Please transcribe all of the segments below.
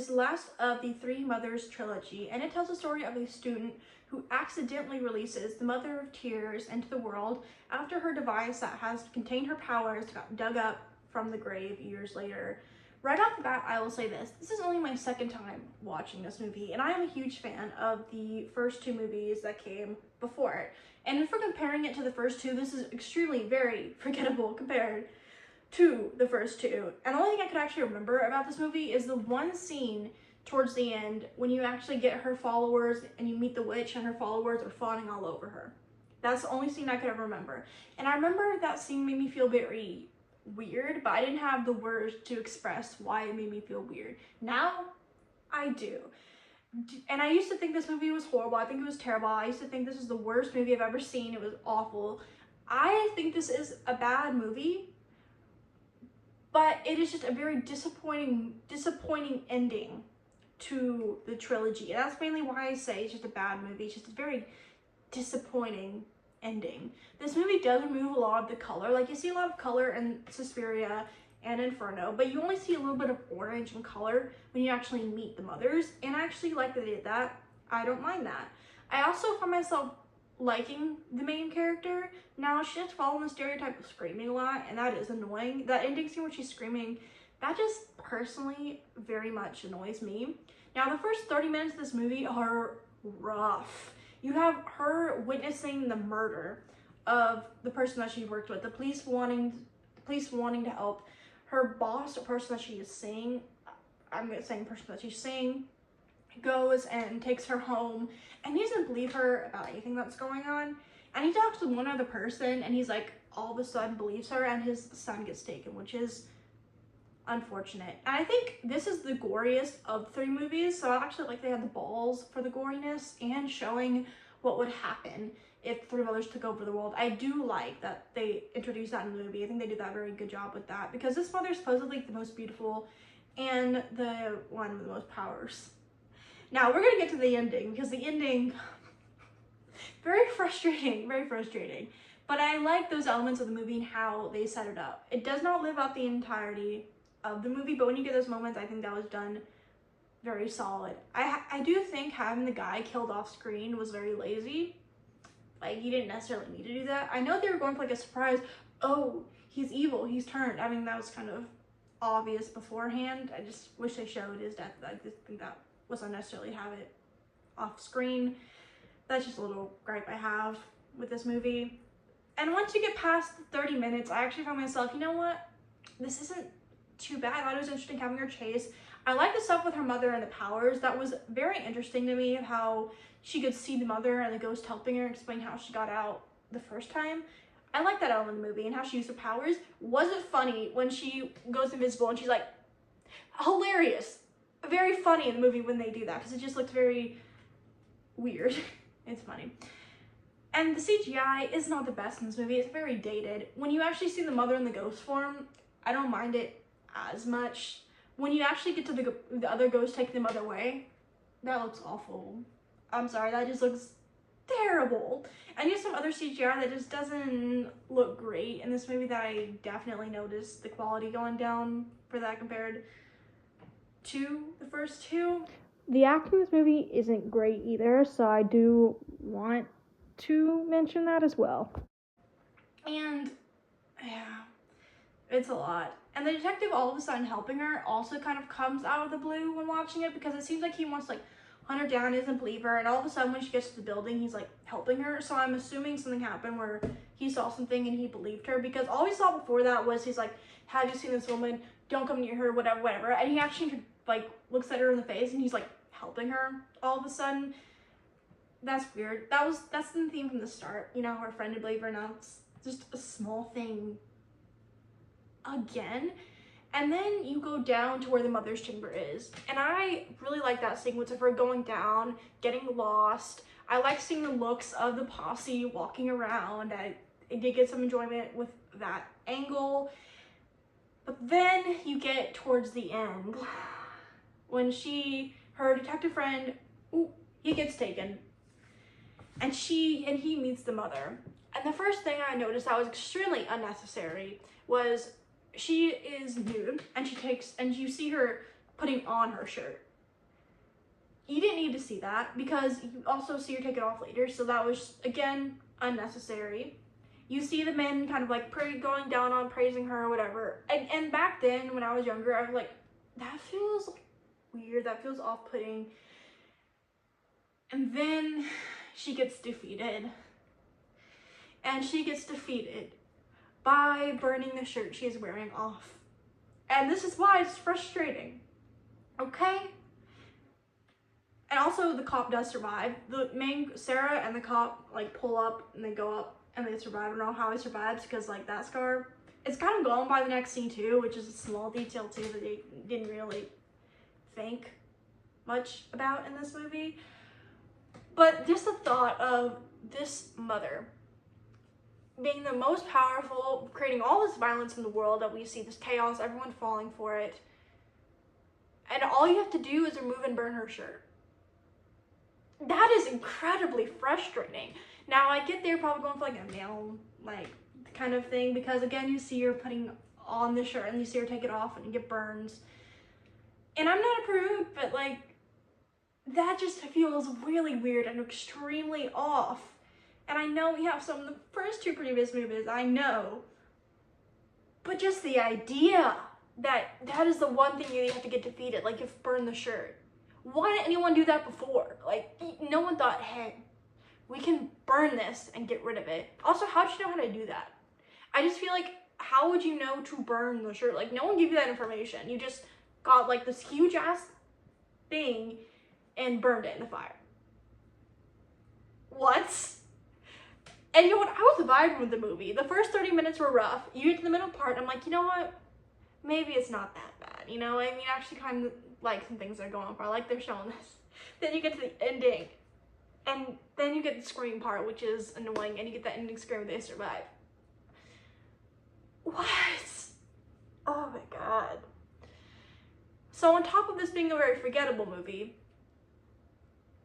is the last of the Three Mothers trilogy, and it tells the story of a student who accidentally releases the Mother of Tears into the world after her device that has contained her powers got dug up from the grave years later. Right off the bat, I will say this is only my second time watching this movie, and I am a huge fan of the first two movies that came before it. And if we're comparing it to the first two, this is extremely, very forgettable compared to the first two. And the only thing I could actually remember about this movie is the one scene towards the end when you actually get her followers and you meet the witch and her followers are fawning all over her. That's the only scene I could ever remember. And I remember that scene made me feel very weird, but I didn't have the words to express why it made me feel weird. Now, I do. And I used to think this movie was horrible. I think it was terrible. I used to think this was the worst movie I've ever seen. It was awful. I think this is a bad movie, but it is just a very disappointing ending to the trilogy. And that's mainly why I say it's just a bad movie. It's just a very disappointing ending. This movie does remove a lot of the color. Like, you see a lot of color in Suspiria and Inferno, but you only see a little bit of orange and color when you actually meet the mothers, and I actually like that they did that. I don't mind that. I also find myself liking the main character. Now, she's just following the stereotype of screaming a lot, and that is annoying. That ending scene where she's screaming, that just personally very much annoys me. Now, the first 30 minutes of this movie are rough. You have her witnessing the murder of the person that she worked with, the police wanting to help. Her boss, the person that she is seeing, I'm saying person that she's seeing, goes and takes her home, and he doesn't believe her about anything that's going on. And he talks to one other person, and he's like, all of a sudden believes her, and his son gets taken, which is unfortunate. And I think this is the goriest of the three movies, so I actually like they had the balls for the goriness and showing what would happen if Three Mothers took over the world. I do like that they introduced that in the movie. I think they did that very good job with that, because this mother is supposedly the most beautiful and the one with the most powers. Now we're gonna get to the ending, because the ending, very frustrating. But I like those elements of the movie and how they set it up. It does not live out the entirety of the movie, but when you get those moments, I think that was done very solid. I do think having the guy killed off screen was very lazy. Like, you didn't necessarily need to do that. I know they were going for like a surprise, oh, he's evil, he's turned. I mean, that was kind of obvious beforehand. I just wish they showed his death. I just think that was unnecessarily to have it off screen. That's just a little gripe I have with this movie. And once you get past the 30 minutes, I actually found myself, you know what? This isn't too bad. I thought it was interesting having her chase. I like the stuff with her mother and the powers. That was very interesting to me, how she could see the mother and the ghost helping her explain how she got out the first time. I like that element of the movie and how she used her powers. Was it funny when she goes invisible and she's like, hilarious. Very funny in the movie when they do that, because it just looks very weird. It's funny. And the CGI is not the best in this movie. It's very dated. When you actually see the mother in the ghost form, I don't mind it as much. When you actually get to the other ghost taking the mother away, that looks awful. I'm sorry, that just looks terrible. And you have some other CGI that just doesn't look great in this movie that I definitely noticed the quality going down for that compared to the first two. The acting in this movie isn't great either, so I do want to mention that as well. And yeah, it's a lot. And the detective all of a sudden helping her also kind of comes out of the blue when watching it, because it seems like he wants to like hunt her down, doesn't believe her, and all of a sudden when she gets to the building, he's like helping her. So I'm assuming something happened where he saw something and he believed her, because all we saw before that was he's like, have you seen this woman? Don't come near her, whatever. And he actually like looks at her in the face and he's like helping her all of a sudden. That's weird. That's the theme from the start. You know, her friend did believe her, now it's just a small thing again. And then you go down to where the mother's chamber is, and I really like that sequence of her going down, getting lost. I like seeing the looks of the posse walking around. I did get some enjoyment with that angle. But then you get towards the end when her detective friend, he gets taken, and he meets the mother. And the first thing I noticed that was extremely unnecessary was she is nude, and you see her putting on her shirt. You didn't need to see that because you also see her take it off later. So that was, again, unnecessary. You see the men kind of like going down on praising her or whatever. And back then, when I was younger, I was like, that feels weird. That feels off-putting. And then she gets defeated. And she gets defeated by burning the shirt she is wearing off. And this is why it's frustrating. Okay? And also the cop does survive. The main, Sarah and the cop like pull up and they go up and they survive. I don't know how he survives because like that scar, it's kind of gone by the next scene too, which is a small detail too that they didn't really think much about in this movie. But just the thought of this mother being the most powerful, creating all this violence in the world that we see, this chaos, everyone falling for it, and all you have to do is remove and burn her shirt. That is incredibly frustrating. Now, I get they're probably going for like a male, like, kind of thing, because again, you see her putting on the shirt and you see her take it off and you get burns. And I'm not a prude, but like, that just feels really weird and extremely off. And I know we have some of the first two previous movies, I know. But just the idea that that is the one thing you have to get defeated, like if burn the shirt. Why didn't anyone do that before? Like, no one thought, hey, we can burn this and get rid of it. Also, how did you know how to do that? I just feel like, how would you know to burn the shirt? Like, no one gave you that information. You just got like this huge ass thing and burned it in the fire. What? And you know what? I was vibing with the movie. The first 30 minutes were rough. You get to the middle part, I'm like, you know what? Maybe it's not that bad. You know, I mean, actually kind of like some things that are going on. I like they're showing this. Then you get to the ending. And then you get the scream part, which is annoying. And you get that ending scream where they survive. What? Oh my god. So on top of this being a very forgettable movie,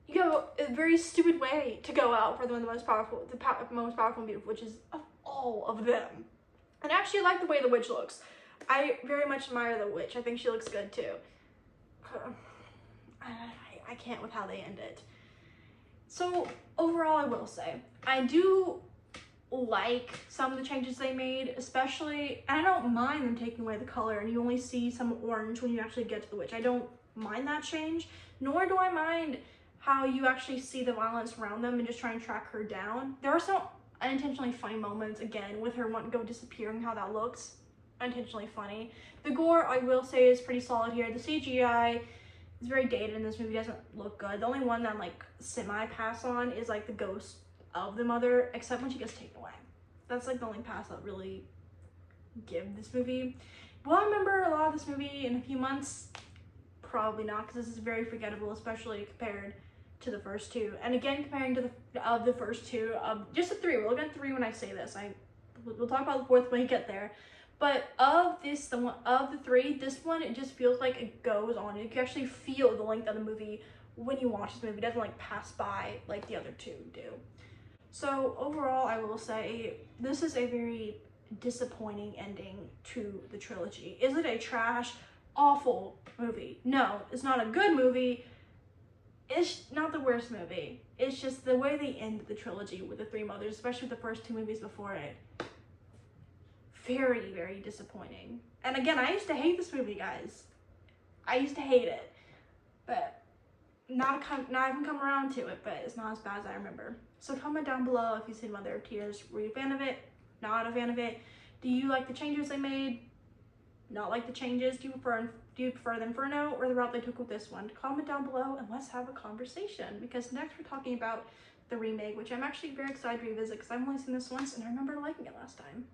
you have a very stupid way to go out for the most powerful, most powerful and beautiful, which is of all of them. And I actually like the way the witch looks. I very much admire the witch. I think she looks good too. I can't with how they end it. So overall, I will say, I do like some of the changes they made, especially, and I don't mind them taking away the color and you only see some orange when you actually get to the witch. I don't mind that change, nor do I mind how you actually see the violence around them and just try and track her down. There are some unintentionally funny moments, again, with her wanting to go disappearing, how that looks unintentionally funny. The gore, I will say, is pretty solid here. The CGI is very dated in this movie, doesn't look good. The only one that I'm like semi-pass on is like the ghost of the mother, except when she gets taken away. That's like the only pass I'll really give this movie. Will I remember a lot of this movie in a few months? Probably not, because this is very forgettable, especially compared to the first two. And again, comparing to the first two, just the three. We'll look at three when I say this. We'll talk about the fourth when we get there. But of the three, this one, it just feels like it goes on. You can actually feel the length of the movie when you watch this movie. It doesn't like pass by like the other two do. So overall, I will say this is a very disappointing ending to the trilogy. Is it a trash, awful movie? No, it's not a good movie. It's not the worst movie. It's just the way they end the trilogy with the three mothers, especially with the first two movies before it. Very, very disappointing. And again, I used to hate this movie, guys. I used to hate it. But not even come around to it, but it's not as bad as I remember. So comment down below if you've seen Mother of Tears. Were you a fan of it? Not a fan of it? Do you like the changes they made? Not like the changes? Do you prefer them for no or the route they took with this one? Comment down below and let's have a conversation, because next we're talking about the remake, which I'm actually very excited to revisit because I've only seen this once and I remember liking it last time.